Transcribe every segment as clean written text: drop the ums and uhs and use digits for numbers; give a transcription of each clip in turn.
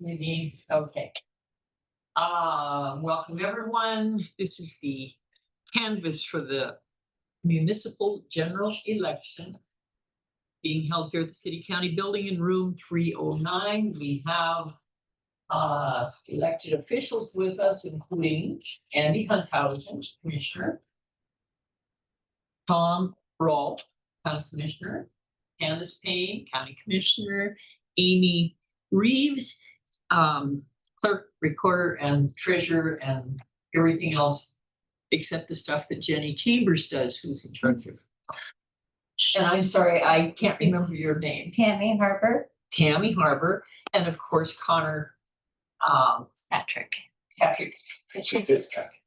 Nadine, okay. Welcome everyone. This is the canvas for the municipal general election being held here at the City County Building in room 309. We have elected officials with us, including Andy Hunthausen, Commissioner, Tom Brault, County Commissioner, Candace Payne, County Commissioner, Amy Reeves, clerk, recorder, and treasurer, and everything else except the stuff that Jenny Chambers does, who's in charge of. And I'm sorry, I can't remember your name. Tammy Harper. Tammy Harper, and of course Connor Patrick.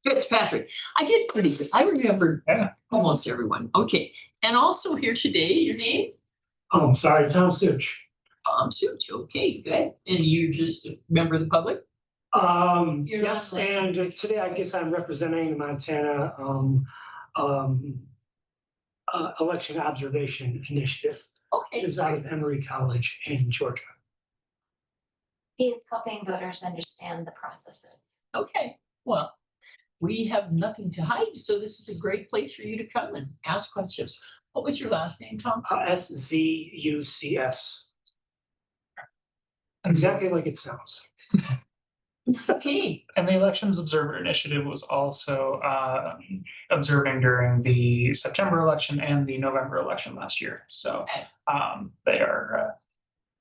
Fitzpatrick. I did pretty good. I remembered almost everyone. Okay. And also here today, your name? Oh, sorry, Tom Such. Tom Such. Okay, good. And you're just a member of the public? Yes, and today I guess I'm representing the Montana Election Observation Initiative. Okay. Which is out of Emory College in Georgia. He is helping voters understand the processes. Okay, well, we have nothing to hide, so this is a great place for you to come and ask questions. What was your last name, Tom? SZUCS. Exactly like it sounds. Okay. And the Elections Observer Initiative was also observing during the September election and the November election last year. So they're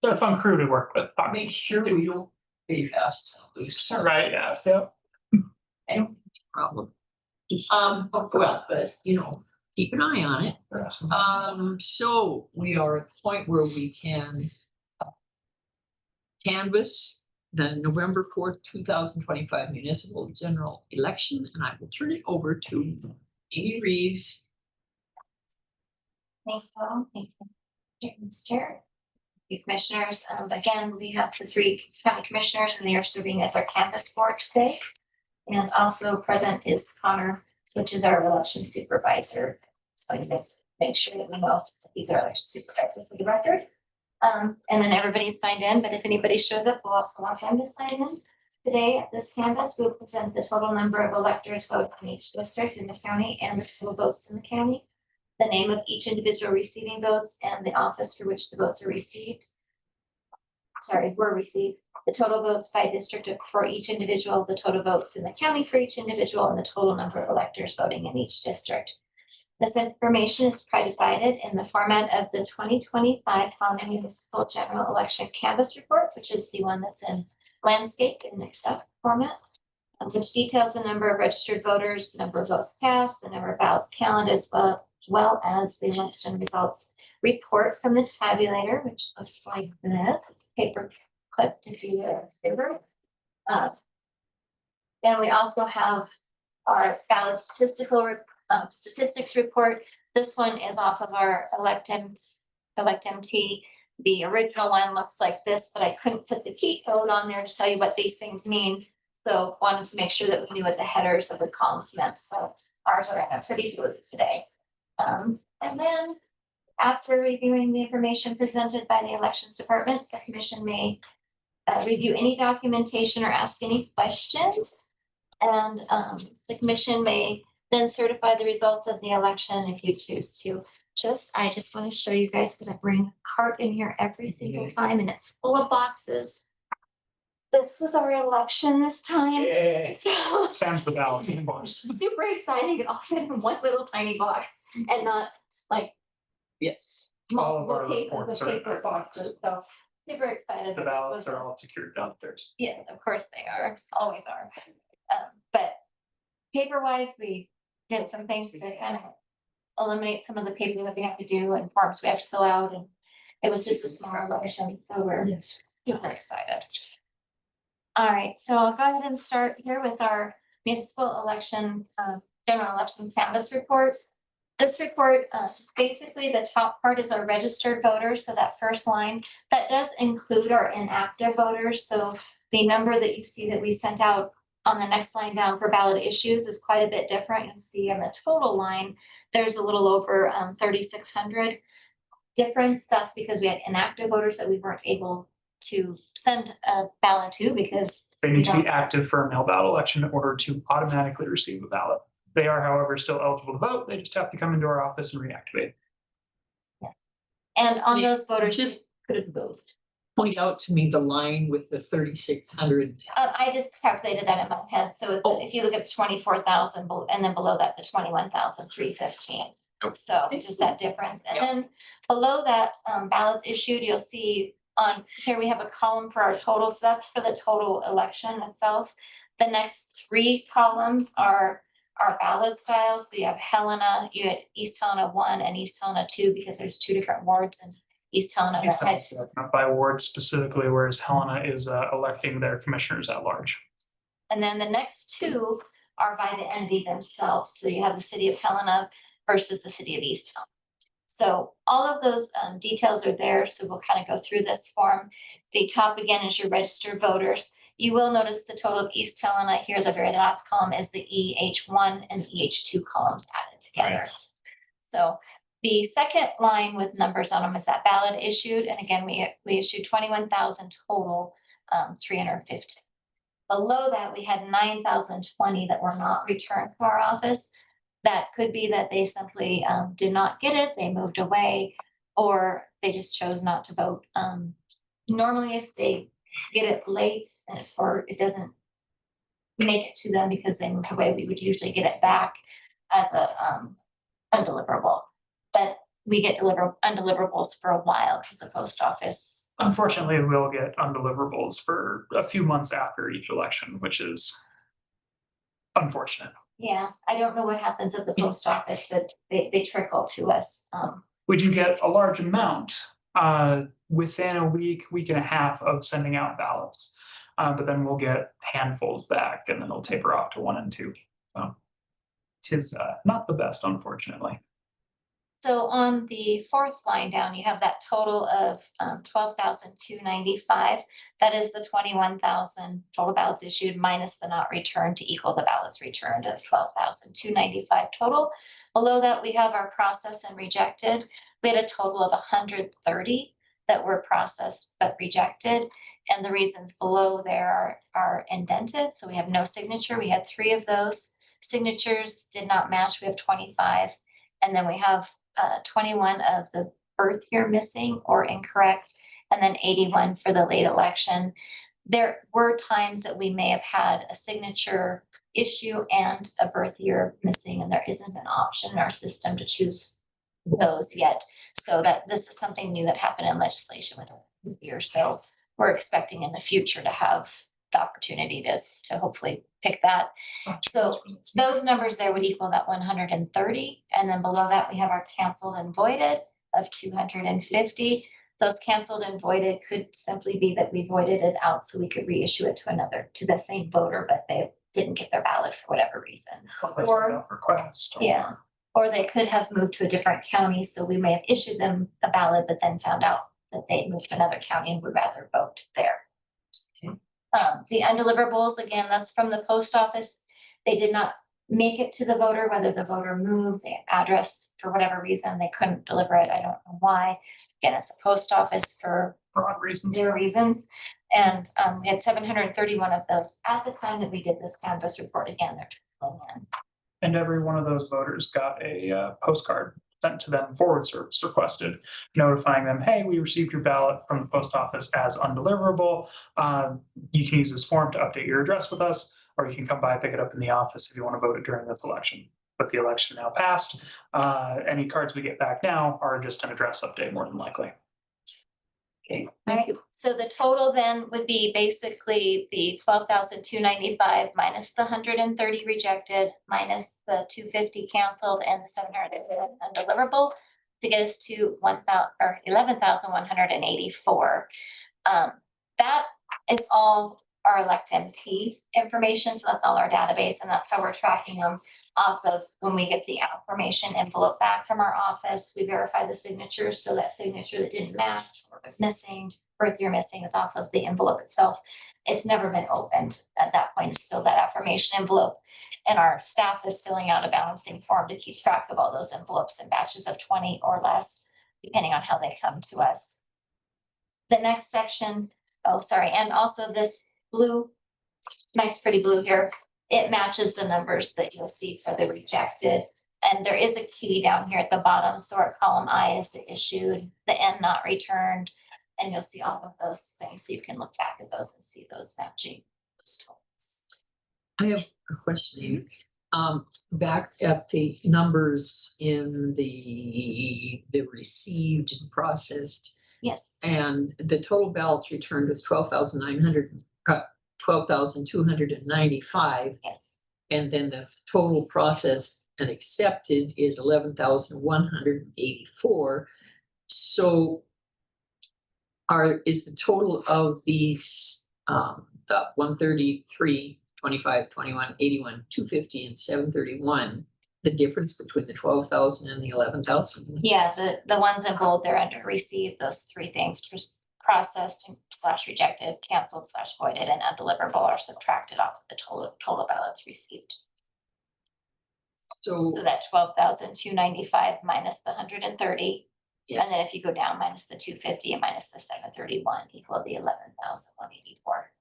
a fun crew to work with. Make sure we don't be fast loose. Right, yeah. Yep. I don't have a problem. Well, but you know, keep an eye on it. So we are at the point where we can canvass the November 4th, 2025 municipal general election, and I will turn it over to Amy Reeves. Thank you. Thank you, Mr. Chair. Commissioners, again, we have the 3 county commissioners, and they are serving as our canvas board today. And also present is Connor, which is our election supervisor. So I make sure that we know that these are election supervisors for the record. And then everybody signed in, but if anybody shows up, we'll also want them to sign in. Today at this canvas, we'll present the total number of electors voted in each district in the county and the total votes in the county, the name of each individual receiving votes, and the office for which the votes are received. Were received. The total votes by district for each individual, the total votes in the county for each individual, and the total number of electors voting in each district. This information is provided in the format of the 2025 Helena Municipal General Election Canvas Report, which is the one that's in landscape and mixed up format, which details the number of registered voters, number of votes cast, the number of ballots counted, as well as the election results report from the tabulator, which looks like this. It's a paper clip to do a favor. And we also have our ballot statistics report. This one is off of our ElectMT. The original one looks like this, but I couldn't put the key code on there to tell you what these things mean. So wanted to make sure that we knew what the headers of the columns meant. So ours are pretty fluid today. And then after reviewing the information presented by the elections department, the commission may review any documentation or ask any questions. And the commission may then certify the results of the election if you choose to. I just want to show you guys, because I bring a cart in here every single time and it's full of boxes. This was our election this time. Yeah. So Sans the ballots, of course. super exciting and all fit in one little tiny box and not like Yes. All of our multiple reports paper boxes. So super excited. The ballots are all secured downstairs. Yeah, of course they are. Always are. But paper wise, we did some things to kind of eliminate some of the paper that we have to do and forms we have to fill out. And it was just a small election. So we're super excited. All right, so I'll go ahead and start here with our municipal election, general election canvas report. This report, basically the top part is our registered voters. So that first line, that does include our inactive voters. So the number that you see that we sent out on the next line down for ballot issues is quite a bit different. You'll see on the total line, there's a little over 3,600 difference. That's because we had inactive voters that we weren't able to send a ballot to because They need to be active for a mail ballot election in order to automatically receive a ballot. They are, however, still eligible to vote. They just have to come into our office and reactivate. and on Yeah, those voters who just- couldn't vote. Point out to me the line with the 3,600. I just calculated that in my head, so Oh. if you look at the 24,000 and then below that, the 21,315. So just that difference, and Yep. then below that, ballots issued, you'll see on, here we have a column for our total, so that's for the total election itself. The next three columns are our ballot styles, so you have Helena, you had East Helena 1 and East Helena 2, because there's two different wards in East Helena East that had. Helena's broken up by ward specifically, whereas Helena is electing their commissioners at large. And then the next two are by the NV themselves. So you have the city of Helena versus the city of East Helena. So all of those details are there. So we'll kind of go through this form. The top again is your registered voters. You will notice the total of East Helena here. The very last column is the EH1 and the EH2 columns added together. Right. So the second line with numbers on them is that ballot issued. And again, we issued 21,000 total, 350. Below that, we had 9,020 that were not returned to our office. That could be that they simply did not get it, they moved away, or they just chose not to vote. Normally, if they get it late or it doesn't make it to them because they moved away, we would usually get it back as a undeliverable. But we get undeliverables for a while because the post office. Unfortunately, we'll get undeliverables for a few months after each election, which is unfortunate. Yeah, I don't know what happens at the post office, but they trickle to us. We do get a large amount within a week, week and a half of sending out ballots. But then we'll get handfuls back and then it'll taper off to 1 and 2. So it is not the best, unfortunately. So on the fourth line down, you have that total of 12,295. That is the 21,000 total ballots issued minus the not returned to equal the ballots returned of 12,295 total. Below that, we have our processed and rejected. We had a total of 130 that were processed but rejected. And the reasons below there are indented. So we have no signature. We had 3 of those. Signatures did not match. We have 25. And then we have 21 of the birth year missing or incorrect, and then 81 for the late election. There were times that we may have had a signature issue and a birth year missing, and there isn't an option in our system to choose those yet. So this is something new that happened in legislation with the year. So we're expecting in the future to have the opportunity to hopefully pick that. So those numbers there would equal that 130. And then below that, we have our canceled and voided of 250. Those canceled and voided could simply be that we voided it out so we could reissue it to the same voter, but they didn't get their ballot for whatever reason. Or request. Yeah. Or they could have moved to a different county. So we may have issued them a ballot, but then found out that they moved to another county and would rather vote there. The undeliverables, again, that's from the post office. They did not make it to the voter, whether the voter moved, the address, for whatever reason, they couldn't deliver it. I don't know why. Again, it's a post office for broad reasons. their reasons. And we had 731 of those at the time that we did this canvas report. Again, they're trickling in. And every one of those voters got a postcard sent to them, forward service requested, notifying them, hey, we received your ballot from the post office as undeliverable. You can use this form to update your address with us, or you can come by, pick it up in the office if you want to vote it during this election. But the election now passed. Any cards we get back now are just an address update, more than likely. Okay, All right, so the total then would be basically the 12,295 minus the 130 rejected, minus the 250 canceled and the 700 undeliverable to get us to 11,184. That is all our elect MT information. So that's all our database, and that's how we're tracking them off of when we get the affirmation envelope back from our office. We verify the signatures, so that signature that didn't match or was missing, birth year missing, is off of the envelope itself. It's never been opened at that point. It's still that affirmation envelope, and our staff is filling out a balancing form to keep track of all those envelopes in batches of 20 or less, depending on how they come to us. The next section oh, sorry, and also this blue, nice pretty blue here, it matches the numbers that you'll see for the rejected. And there is a key down here at the bottom, so our column I is the issued, the N not returned, and you'll see all of those things, so you can look back at those and see those matching those totals. I have a question. Amy. Back at the numbers in the received and processed, Yes, and the total ballots returned was 12,295, yes, and then the total processed and accepted is 11,184. So is the total of these the 133, 25, 21, 81, 250, and 731 the difference between the 12,000 and the 11,000? yeah, the ones in bold, they're under received, those three things, processed / rejected, canceled / voided, and undeliverable are subtracted off of the total ballots received. So So that 12,295 minus the 130, yes. and then if you go down minus the 250 and minus the 731 equal the 11,184.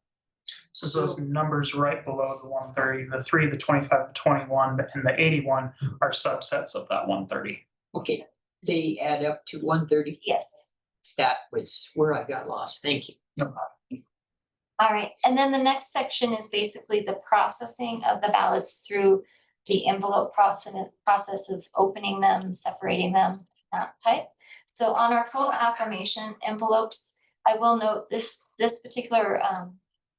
So those numbers right below the 130, the 3, the 25, the 21, and the 81 are subsets of that 130. Okay, they add up to 130. Yes. That was where I got lost. Thank you. No problem. All right, and then the next section is basically the processing of the ballots through the envelope process of opening them, separating them, that type. So on our total affirmation envelopes, I will note this particular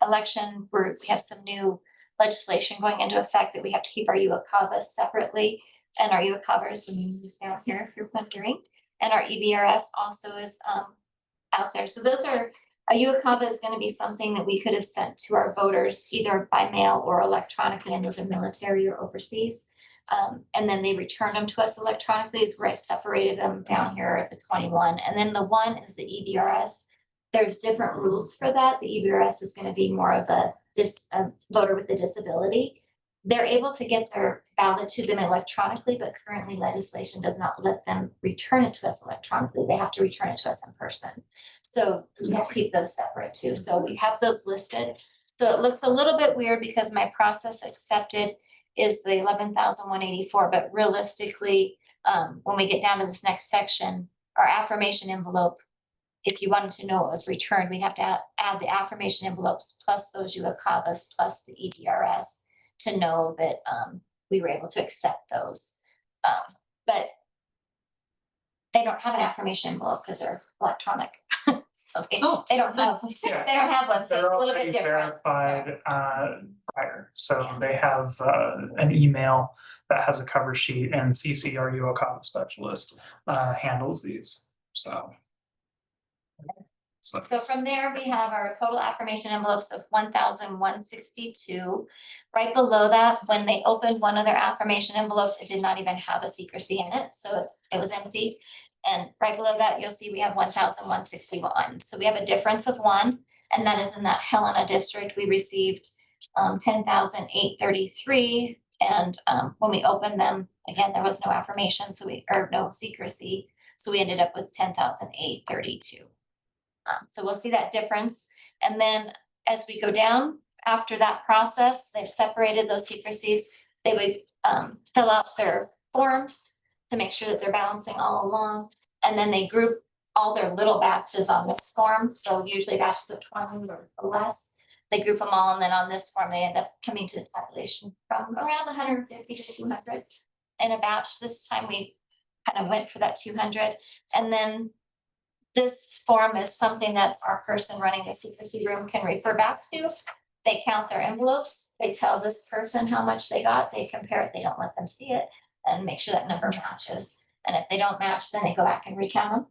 election where we have some new legislation going into effect that we have to keep our UOCAVAs separately, and our UOCAVAs is down here if you're wondering, and our EBRF also is out there. So those are. A UOCAVA is going to be something that we could have sent to our voters either by mail or electronically, and those are military or overseas. And then they returned them to us electronically, is where I separated them down here at the 21. And then the one is the EBRS. There's different rules for that. The EBRS is going to be more of a voter with a disability. They're able to get their ballot to them electronically, but currently legislation does not let them return it to us electronically. They have to return it to us in person. So we have to keep those separate too. So we have those listed. So it looks a little bit weird because my process accepted is the 11,184, but realistically, when we get down to this next section, our affirmation envelope, if you wanted to know what was returned, we have to add the affirmation envelopes plus those UOCAVAs plus the EBRS to know that we were able to accept those. But they don't have an affirmation envelope because they're electronic. So they don't have Yeah. they don't have one, so They're it's a little already bit different. verified prior, so Yeah. they have an email that has a cover sheet, and CC, our UOCAVA specialist, handles these. So So from there, we have our total affirmation envelopes of 1,162. Right below that, when they opened one of their affirmation envelopes, it did not even have a secrecy in it, so it was empty. And right below that, you'll see we have 1,161. So we have a difference of 1, and that is in that Helena district. We received 10,833, and when we opened them, again, there was no affirmation, or no secrecy, so we ended up with 10,832. So we'll see that difference. And then as we go down after that process, they've separated those secrecies. They would fill out their forms to make sure that they're balancing all along. And then they group all their little batches on this form. So usually batches of 20 or less. They group them all, and then on this form, they end up coming to the tabulation from around 150 to 200 in a batch. This time we kind of went for that 200. And then this form is something that our person running the secrecy room can refer back to. They count their envelopes. They tell this person how much they got. They compare it. They don't let them see it and make sure that number matches. And if they don't match, then they go back and recount them.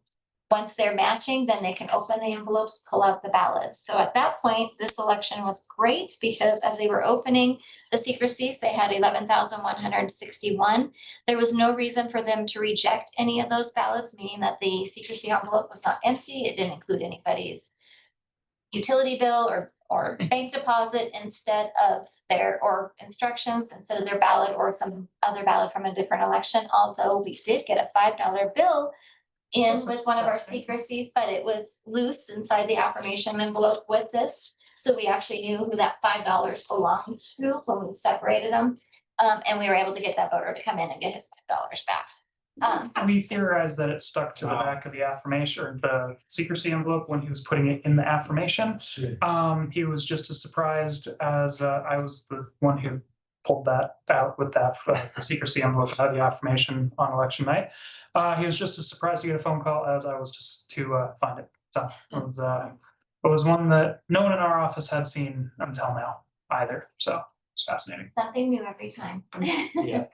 Once they're matching, then they can open the envelopes, pull out the ballots. So at that point, this election was great because as they were opening the secrecies, they had 11,161. There was no reason for them to reject any of those ballots, meaning that the secrecy envelope was not empty. It didn't include anybody's utility bill or bank deposit or instructions instead of their ballot or some other ballot from a different election. Although we did get a $5 bill in with one of our secrecies, but it was loose inside the affirmation envelope with this. So we actually knew who that $5 belonged to when we separated them. And we were able to get that voter to come in and get his $5 back. We theorized that it stuck to the back of the affirmation or the secrecy envelope when he was putting it in the affirmation. He was just as surprised as I was the one who pulled that out with that the secrecy envelope out of the affirmation on election night. He was just as surprised to get a phone call as I was just to find it. So it was one that no one in our office had seen until now either. So it's fascinating. Something new every time. Yeah.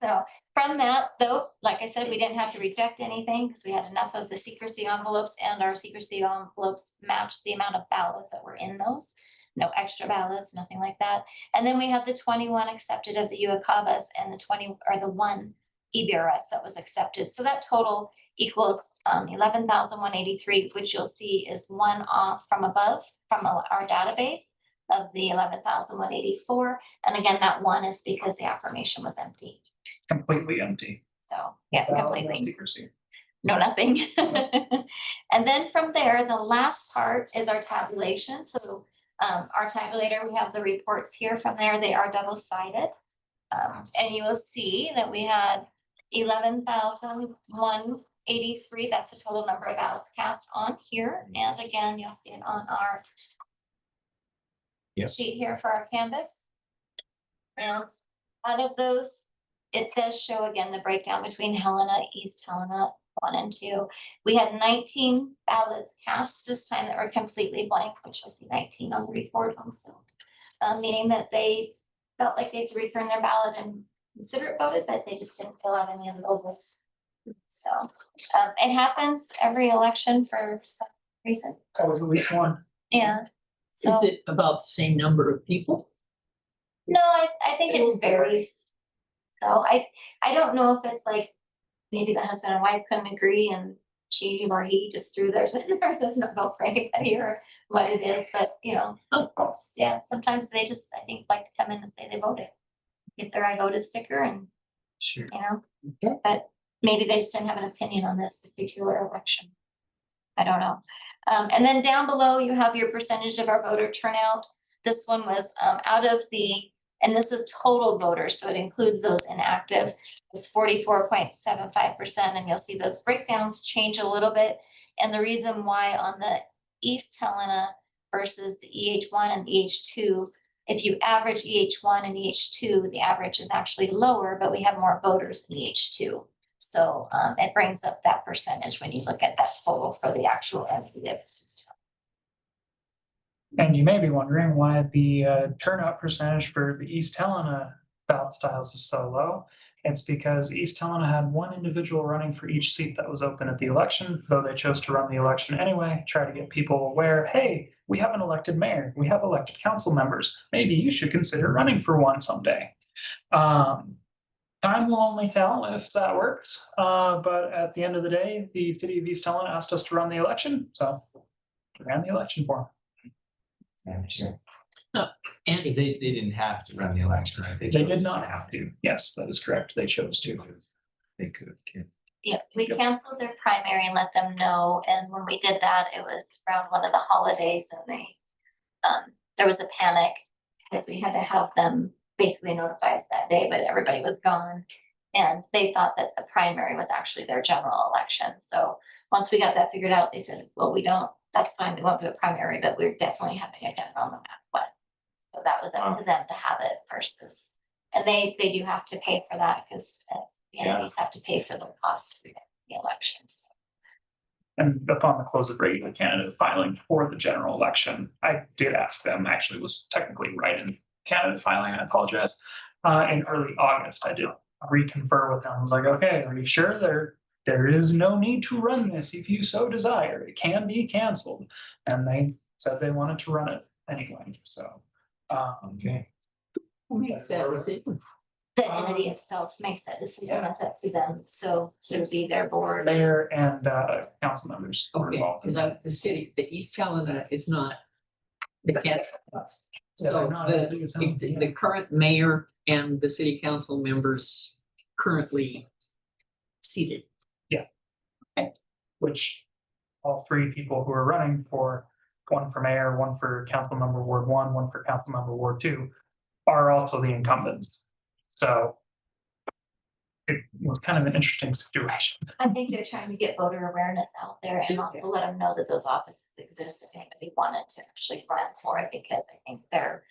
So from that, though, like I said, we didn't have to reject anything because we had enough of the secrecy envelopes, and our secrecy envelopes matched the amount of ballots that were in those. No extra ballots, nothing like that. And then we have the 21 accepted of the UACAVAs and the 1 EBRF that was accepted. So that total equals 11,183, which you'll see is one off from above from our database of the 11,184. And again, that one is because the affirmation was empty. Completely empty. So yeah, completely. Secrecy. No, nothing. And then from there, the last part is our tabulation. So our tabulator, we have the reports here. From there, they are double-sided. And you will see that we had 11,183. That's the total number of ballots cast on here. And again, you'll see it on our sheet here for our canvas. And out of those, it does show again the breakdown between Helena, East Helena 1 and 2. We had 19 ballots cast this time that were completely blank, which you'll see 19 on the report also. Meaning that they felt like they had to return their ballot and consider it voted, but they just didn't fill out any envelopes. So it happens every election for some reason. That was at least one. Yeah. So Is it about the same number of people? no, I think it just varies. So I don't know if it's like maybe the husband and wife couldn't agree and she or he just threw theirs in there. Doesn't vote for anybody or what it is, but you know, just, yeah, sometimes they just I think like to come in and say they voted, get their I voted sticker, and Sure. you know, Okay. but maybe they just didn't have an opinion on this particular election. I don't know. And then down below you have your percentage of our voter turnout. This one was out of the, and this is total voters, so it includes those inactive, was 44.75%. And you'll see those breakdowns change a little bit. And the reason why on the East Helena versus the EH1 and the EH2, if you average EH1 and EH2, the average is actually lower, but we have more voters in EH2. So it brings up that percentage when you look at that total for the actual entity of the system. And you may be wondering why the turnout percentage for the East Helena ballot styles is so low. It's because East Helena had one individual running for each seat that was open at the election, though they chose to run the election anyway, try to get people aware, hey, we have an elected mayor, we have elected council members, maybe you should consider running for one someday. Time will only tell if that works, but at the end of the day, the city of East Helena asked us to run the election, so we ran the election for them. Andy, They didn't have to run the election, right? They did not have to. Yes, that is correct. They chose to. They could have. Yeah, we canceled their primary and let them know. And when we did that, it was around one of the holidays, and they there was a panic that we had to have them basically notified that day, but everybody was gone. And they thought that the primary was actually their general election. So once we got that figured out, they said, well, we don't, that's fine, we won't do a primary, but we're definitely having a general no matter what. So that was up to them to have it versus, and they do have to pay for that because entities have to pay for the cost for the elections. And upon the close of regular candidate filing for the general election, I did ask them, actually was technically right in candidate filing, I apologize. In early August, I did reconfer with them. I was like, okay, are you sure there is no need to run this if you so desire? It can be canceled. And they said they wanted to run it anyway. So Okay. who makes that decision? The entity itself makes that decision, that's up to them, so it would be their board. mayor and council members were Okay, involved. because the city, the East Helena is not the candidate. Yeah, So they're not as big as Helena, yeah. the current mayor and the city council members currently seated. Yeah. Okay. which all three people who are running for, one for mayor, one for council member Ward 1, one for council member Ward 2, are also the incumbents. So it was kind of an interesting situation. I think they're trying to get voter awareness out there and also let them know that those offices exist if anybody wanted to actually run for it, because I think they're,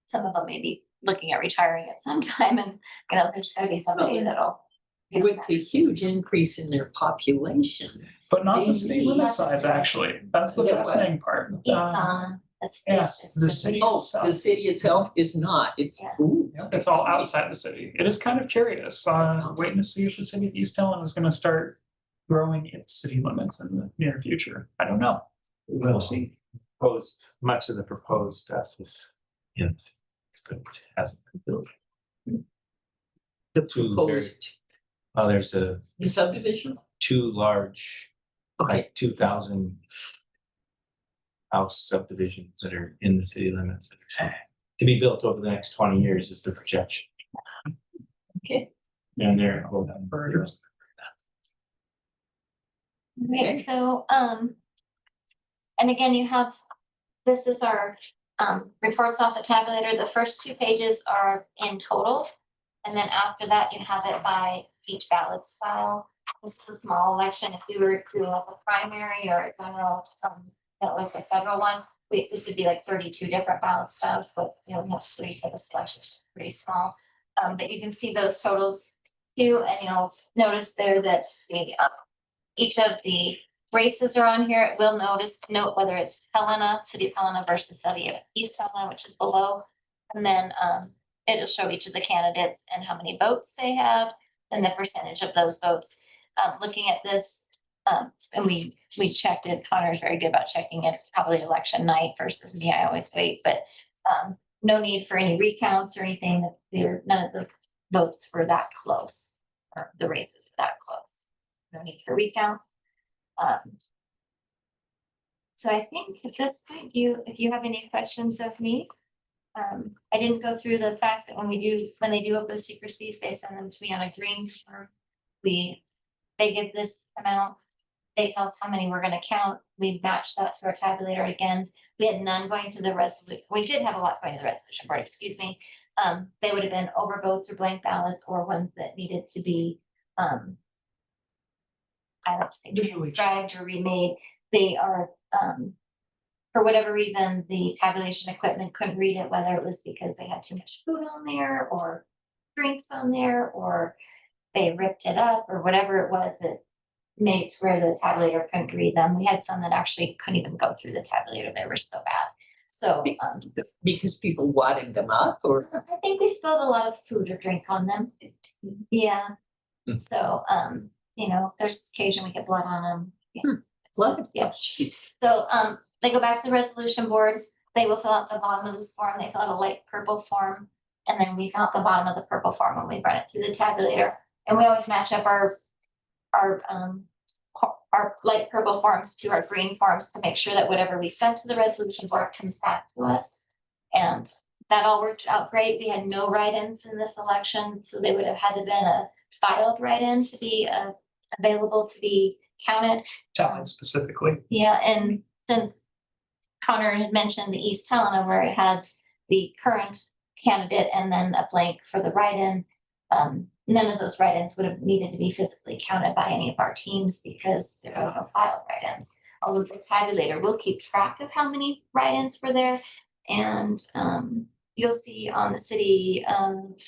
some of them may be looking at retiring at some time, and, you know, there's gotta be somebody that'll. you know, With the huge increase in their population. But not the city Maybe. limit Not the size, city. actually. That's the Yeah, what? fascinating part. East Helena, it's yeah, just. the city Oh, itself. the city itself is not, it's, Yeah. ooh. Yep, it's all outside the city. It is kind of curious, waiting to see if the city of East Helena is gonna start growing its city limits in the near future. I don't know. We'll see. Proposed, much of the proposed stuff is, it's good, it hasn't been built. The Two very- proposed Well, there's subdivision? two large, Okay, like 2,000 house subdivisions that are in the city limits. To be built over the next 20 years is the projection. okay. And they're. Right, Okay. so, and again, you have, this is our, reports off the tabulator. The first 2 pages are in total. And then after that, you have it by each ballot style. This is a small election. If we were doing like a primary or a general, that was a federal one, this would be like 32 different ballot styles, but you know, we have 3 for the selection, it's pretty small. But you can see those totals too, and you'll notice there that the, each of the races are on here. It will note whether it's Helena, City of Helena versus City of East Helena, which is below. And then it'll show each of the candidates and how many votes they have and the percentage of those votes. Looking at this, and we checked it. Connor is very good about checking it, probably election night versus me. I always wait, but no need for any recounts or anything. That none of the votes were that close, or the races were that close. No need for recount. So I think at this point, if you have any questions of me, I didn't go through the fact that when they do open secrecies, they send them to me on a green form. They give this amount, they tell us how many we're gonna count, we match that to our tabulator again. We had none going to the resolution, we did have a lot going to the resolution board, excuse me. They would have been overvotes or blank ballots or ones that needed to be, I don't say Visually transcribed or remade. They are, for whatever reason, the tabulation equipment couldn't read it, whether it was because they had too much food on there or drinks on there, or they ripped it up, or whatever it was that made it to where the tabulator couldn't read them. We had some that actually couldn't even go through the tabulator. They were so bad. So, Because people wadded them up, or? I think they spilled a lot of food or drink on them. Yeah. Hmm. So, you know, there's occasion we get blood on them. It's Blood? just- yeah. Jeez. So, they go back to the resolution board, they will fill out the bottom of this form, they fill out a light purple form. And then we fill out the bottom of the purple form when we run it through the tabulator. And we always match up our light purple forms to our green forms to make sure that whatever we sent to the resolution board comes back to us. And that all worked out great. We had no write-ins in this election, so they would have had to been a filed write-in to be available to be counted. Talent specifically. Yeah, and since Connor had mentioned the East Helena where it had the current candidate and then a blank for the write-in, none of those write-ins would have needed to be physically counted by any of our teams because there were no filed write-ins. Although the tabulator will keep track of how many write-ins were there. And you'll see on the city of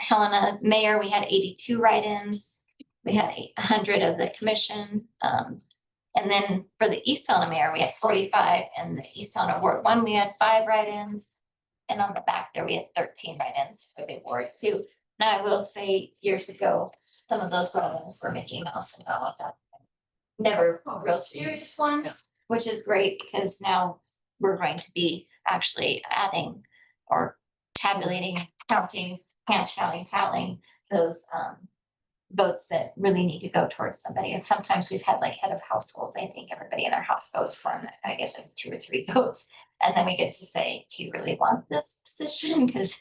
Helena mayor, we had 82 write-ins. We had 100 of the commission. And then for the East Helena mayor, we had 45, and the East Helena Ward 1, we had 5 write-ins. And on the back there, we had 13 write-ins for the Ward 2. Now, I will say years ago, some of those write-ins were Mickey Mouse and all of that. Never real serious ones, Yeah. which is great because now we're going to be actually adding or tabulating, counting, hand counting, tallying those votes that really need to go towards somebody. And sometimes we've had like head of households, I think everybody in their house votes for them. I guess like 2 or 3 votes. And then we get to say, do you really want this position? Because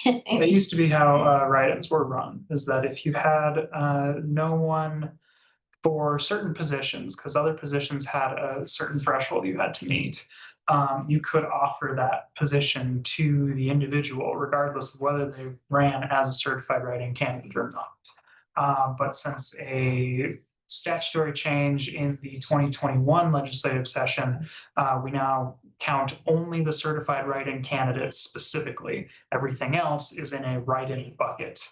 It used to be how write-ins were run, is that if you had no one for certain positions, because other positions had a certain threshold you had to meet, you could offer that position to the individual regardless of whether they ran as a certified write-in candidate or not. But since a statutory change in the 2021 legislative session, we now count only the certified write-in candidates specifically. Everything else is in a write-in bucket.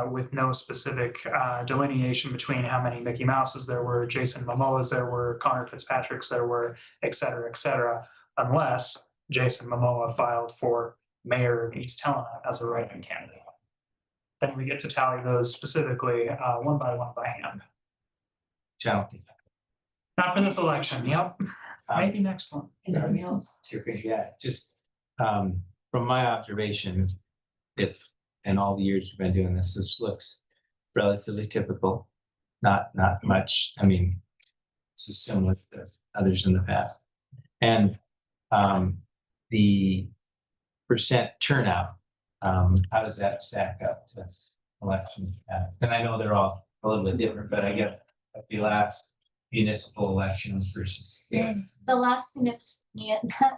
With no specific delineation between how many Mickey Mouses there were, Jason Momoas there were, Connor Fitzpatrick's there were, et cetera, unless Jason Momoa filed for mayor of East Helena as a write-in candidate. Then we get to tally those specifically one by hand. Jonathan. Not for this election, yep. Maybe next one. Anything else? Yeah, just from my observation, if in all the years we've been doing this, this looks relatively typical. Not much. I mean, this is similar to others in the past. And the percent turnout, how does that stack up to elections? And I know they're all a little bit different, but I guess the last municipal elections versus. The last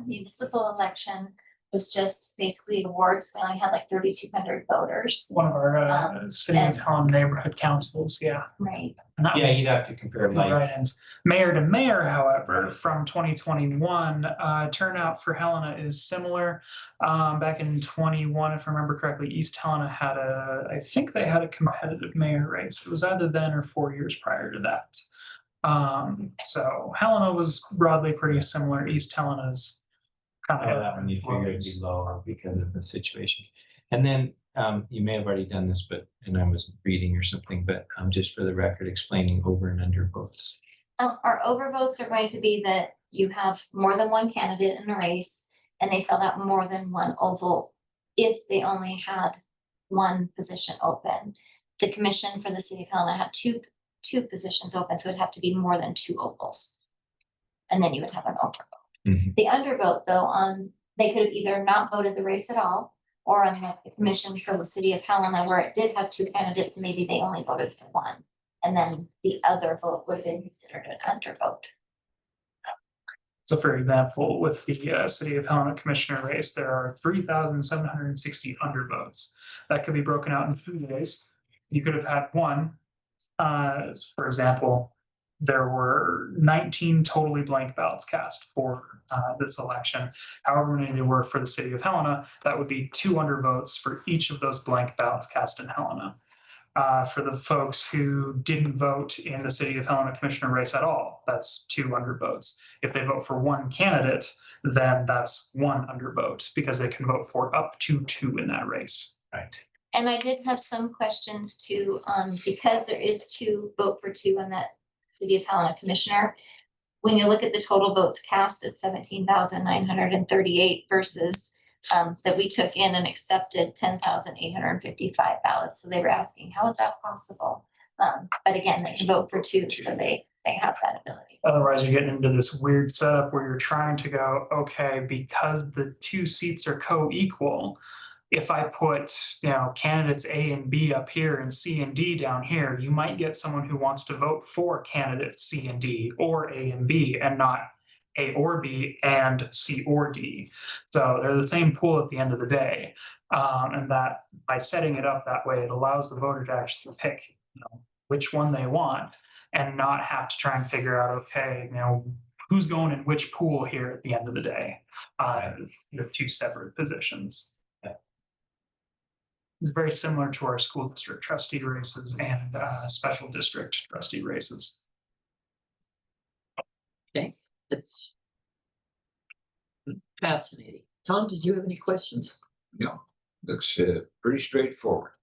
municipal election was just basically awards. We only had like 3,200 voters. One of our city of and- Helena neighborhood councils, yeah. Right. And that Yeah, was- you'd have to compare like. write-ins. Mayor to mayor, however, from 2021, turnout for Helena is similar. Back in 21, if I remember correctly, East Helena had I think they had a competitive mayor race. It was either then or 4 years prior to that. So Helena was broadly pretty similar. East Helena's kind of. That one you figure it'd be lower because of the situation. And then you may have already done this, but and I was reading or something, but just for the record, explaining over and under votes. Our overvotes are going to be that you have more than one candidate in a race and they filled out more than one oval if they only had one position open. The commission for the city of Helena had two positions open, so it'd have to be more than 2 ovals. And then you would have an overvote. Mhm. The undervote though, they could have either not voted the race at all, or on the commission for the city of Helena where it did have 2 candidates, maybe they only voted for one. And then the other vote would have been considered an undervote. So for example, with the city of Helena commissioner race, there are 3,760 undervotes. That could be broken out in 2 ways. You could have had one. For example, there were 19 totally blank ballots cast for this election. However many there were for the city of Helena, that would be 2 undervotes for each of those blank ballots cast in Helena. For the folks who didn't vote in the city of Helena commissioner race at all, that's 2 undervotes. If they vote for one candidate, then that's 1 undervote because they can vote for up to 2 in that race. Right. And I did have some questions too, because there is 2 vote for 2 on that city of Helena commissioner. When you look at the total votes cast at 17,938 versus that we took in and accepted 10,855 ballots. So they were asking, how is that possible? But again, they can vote for 2, so they have that ability. Otherwise, you're getting into this weird setup where you're trying to go, okay, because the 2 seats are co-equal, if I put, candidates A and B up here and C and D down here, you might get someone who wants to vote for candidates C and D or A and B and not A or B and C or D. So they're the same pool at the end of the day. And that by setting it up that way, it allows the voter to actually pick, which one they want and not have to try and figure out, okay, who's going in which pool here at the end of the day. You have 2 separate positions. It's very similar to our school district trustee races and special district trustee races. Okay, that's fascinating. Tom, did you have any questions? No, looks pretty straightforward.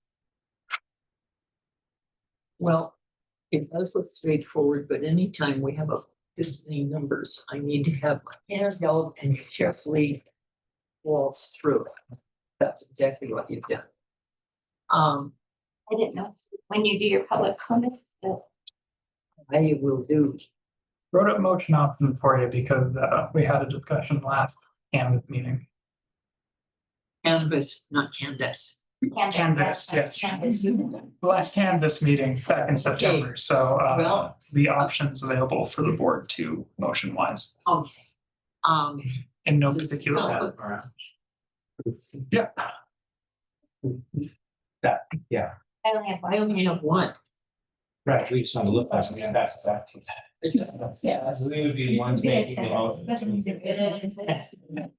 Well, it does look straightforward, but anytime we have this many numbers, I need to have my hands held and carefully waltz through it. That's exactly what you've done. I didn't know when you do your public comment, but I will do. Wrote up motion option for you because we had a discussion last canvas meeting. Canvas, not Candace. Canvas, yes. Canvas. The last Canvas meeting back in September, so Well- the options available for the board to motion wise Okay. in no Just- particular no, order. Yeah. That, yeah, I only have I one. only have one. right, we just want to look at it and pass it back to. Yeah, so we would be the ones making the motion.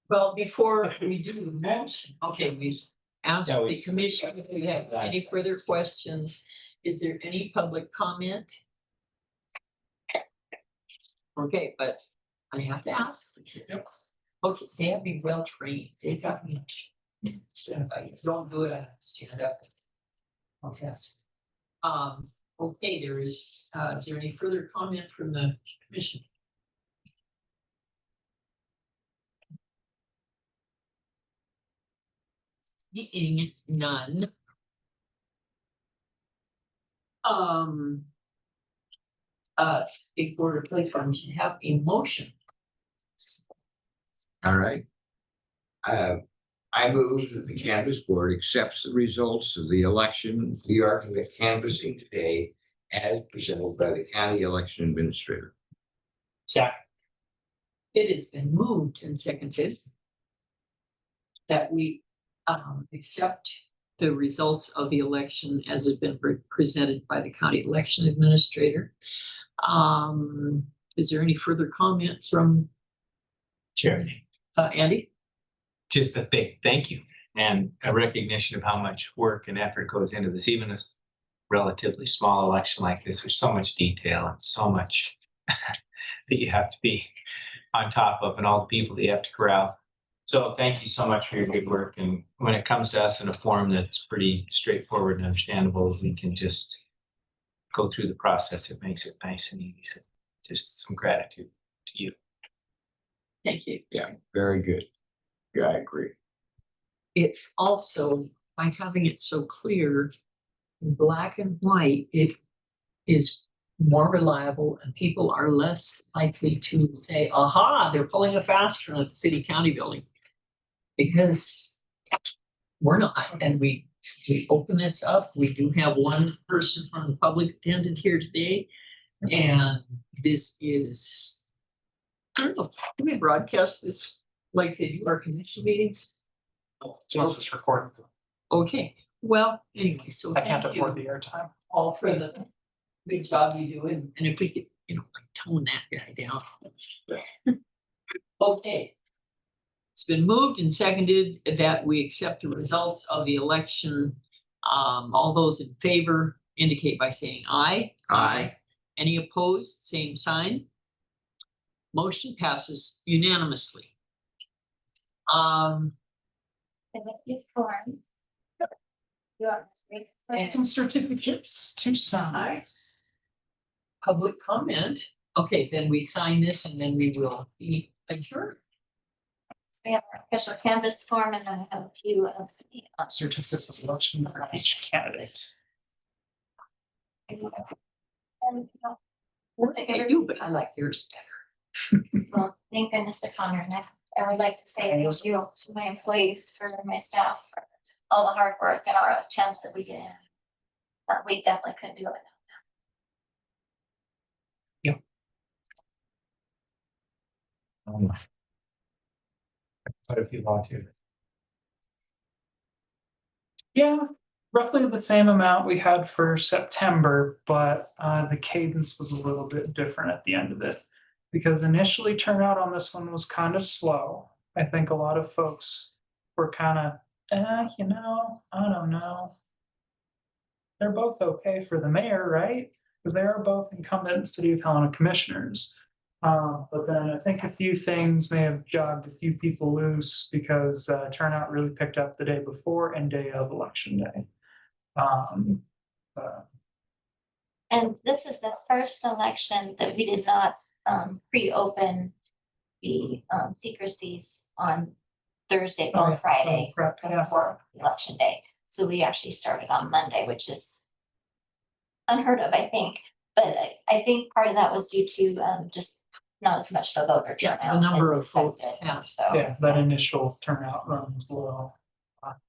Well, before we do the motion, okay, we've asked Yeah, the commission if we have any further questions. Is there any public comment? Okay, but I have to ask these things. Okay, they have me well trained. They got me. If I don't do it, I have to stand up. Okay. Okay, is there any further comment from the commission? Seeing none. Before the play fund should have a motion. All right. I move that the canvas board accepts the results of the election we are canvassing today as presented by the county election administrator. It has been moved and seconded that we accept the results of the election as have been presented by the county election administrator. Is there any further comment from Chairman, Andy? just a big thank you and a recognition of how much work and effort goes into this, even a relatively small election like this. There's so much detail and so much that you have to be on top of and all the people that you have to corral. So thank you so much for your good work. And when it comes to us in a form that's pretty straightforward and understandable, we can just go through the process. It makes it nice and easy. So just some gratitude to you. Thank you. Yeah, very good. Yeah, I agree. It also, by having it so clear, in black and white, it is more reliable and people are less likely to say, aha, they're pulling a fast one at the city county building. Because we're not, and we open this up. We do have one person from the public attended here today. And this is, I don't know, do we broadcast this like they do our commission meetings? So it's recorded. Okay, well, anyway, so I can't thank afford you the airtime. all for the good job you do, and if we could, like tone that guy down. Okay. It's been moved and seconded that we accept the results of the election. All those in favor indicate by saying aye. Aye. Any opposed, same sign. Motion passes unanimously. And if you form. You are great. And- Some certificates to sign. Public comment. Okay, then we sign this and then we will be adjourned. So we have our official canvas form and then we have a few of the. Certificates of election for each candidate. And, I do, but I like yours better. well, thank goodness to Connor, and I would like to say thank you to my employees, for my staff, for all the hard work and our attempts that we get in. We definitely couldn't do it. Quite a few volunteers. Yeah, roughly the same amount we had for September, but the cadence was a little bit different at the end of it. Because initially turnout on this one was kind of slow. I think a lot of folks were kind of, I don't know. They're both okay for the mayor, right? Because they are both incumbent City of Helena commissioners. But then I think a few things may have jogged a few people loose because turnout really picked up the day before and day of election day. And this is the first election that we did not pre-open the secrecies on Thursday or Friday before election day. So we actually started on Monday, which is unheard of, I think. But I think part of that was due to just not as much of a voter Yeah, turnout. the number as of votes expected. cast. So Yeah, that initial turnout runs low.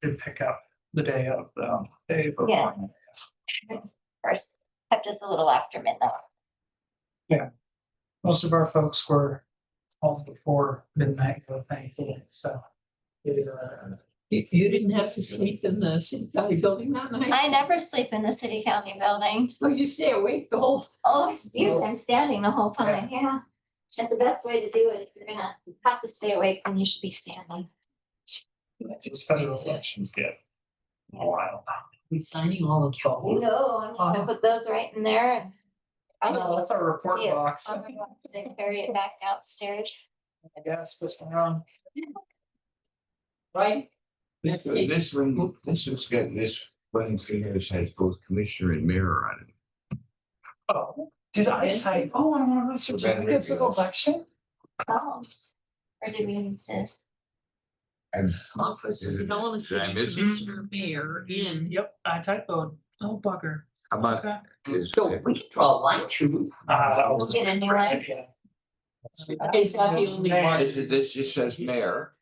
Did pick up the day of the day before. Yeah. First, kept it a little after midnight. Most of our folks were home before midnight, though, thankfully, so. You didn't have to sleep in the city county building that night? I never sleep in the city county building. Oh, you stay awake the whole. Oh, usually I'm standing the whole time, yeah. And the best way to do it, if you're gonna have to stay awake, then you should be standing. Those federal elections get wild. We signing all the calls. No, I'm gonna put those right in there and. Oh, that's our report See it. box. I'm gonna carry it back downstairs. I guess this one around. Right? This one, this has got, this one has both commissioner and mayor on it. Oh, did I type? Oh, on one of the certificates of election? Oh. Or did we need to? Office of Helena Did I City miss it? Commissioner Mayor in. Yep, I typoed. Oh, bugger. How about Okay. this? So we can draw a line through. We'll get a new one. Yeah. Is that the only one? This just says mayor,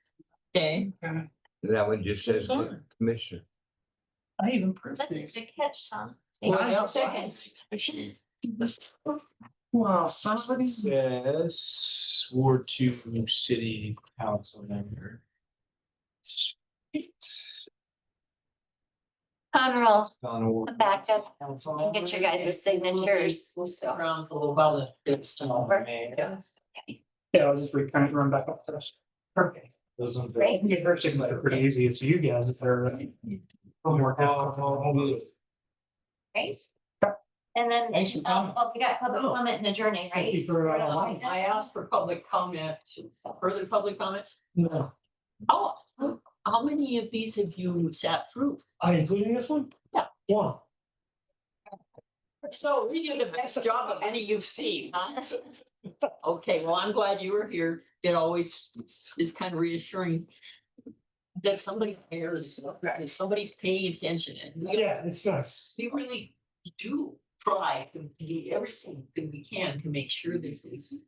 Okay. and that one just says commissioner. I even proved That's a these. good catch, Tom. Well, Well, somebody. Says Ward 2 City Council member. Conroe, Donald. come back up and get your guys' signatures, We'll sit so. around for a little while to get some over. Yeah, I'll just reprint, run back up first. Perfect. Those ones. Great. Yeah, first just like pretty easy. It's you guys that are. Homework. Great. And then, Thanks for coming. oh, we got public comment and adjourning, right? Thank you for, I asked for public comment, further public comment. No, How many of these have you sat through? including this one? Yeah. One. So we do the best job of any you've seen, huh? Okay, well, I'm glad you were here. It always is kind of reassuring that somebody cares, that somebody's paying attention, and Yeah, it's nice. we really do try to do everything that we can to make sure this is.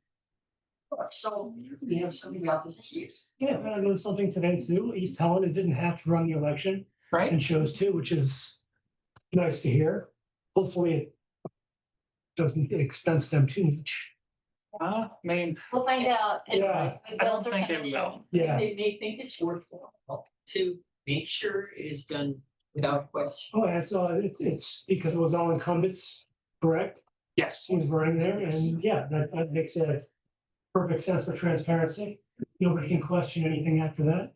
So we have something about this year's. Yeah, and I learned something today too. East Helena didn't have to run the election Right? and chose to, which is nice to hear. Hopefully it doesn't expense them too much. I mean, We'll find out. and Yeah. we I don't bills are think it coming in. will. Yeah. They may think it's worthwhile to make sure it is done without question. Oh, and so it's because it was all incumbents, correct? Yes. Who's running there, and yeah, that makes a perfect sense for transparency. Nobody can question anything after that.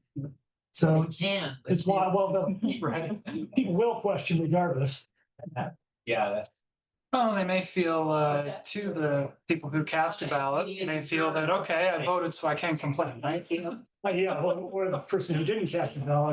So They can, but it's why, well, Right. people will question regardless. Yeah, that's. Well, they may feel, to the people who cast a ballot, may feel that, okay, I voted, so I can't complain, right? Thank you. Yeah, or the person who didn't cast a ballot